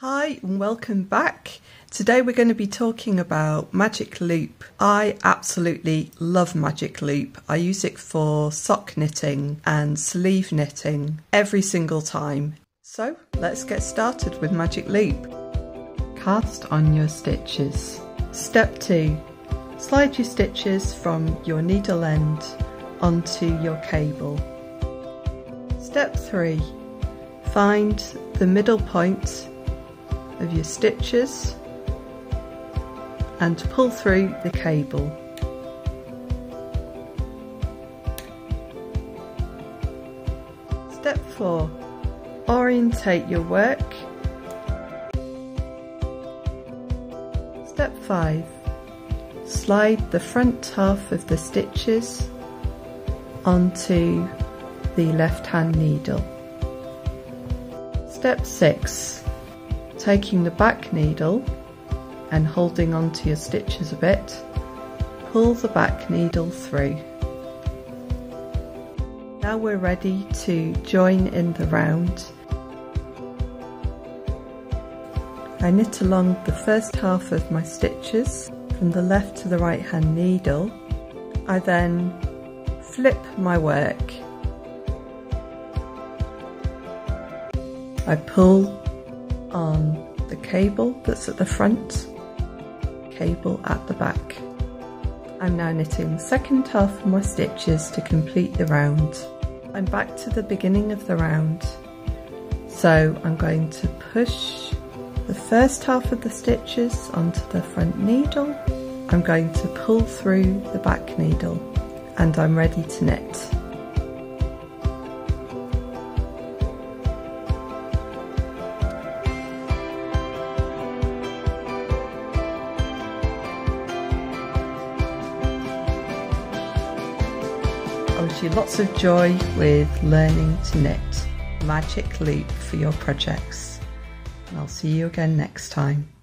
Hi and welcome back. Today we're going to be talking about Magic Loop. I absolutely love Magic Loop. I use it for sock knitting and sleeve knitting every single time. So let's get started with Magic Loop. Cast on your stitches. Step 2. Slide your stitches from your needle end onto your cable. Step 3. Find the middle point of your stitches and pull through the cable. Step 4. Orientate your work. Step 5. Slide the front half of the stitches onto the left hand needle. Step 6. Taking the back needle and holding onto your stitches a bit, pull the back needle through. Now we're ready to join in the round. I knit along the first half of my stitches from the left to the right hand needle. I then flip my work. I pull on the cable that's at the front, cable at the back. I'm now knitting the second half of my stitches to complete the round. I'm back to the beginning of the round, so I'm going to push the first half of the stitches onto the front needle. I'm going to pull through the back needle and I'm ready to knit. I wish you lots of joy with learning to knit Magic Loop for your projects. And I'll see you again next time.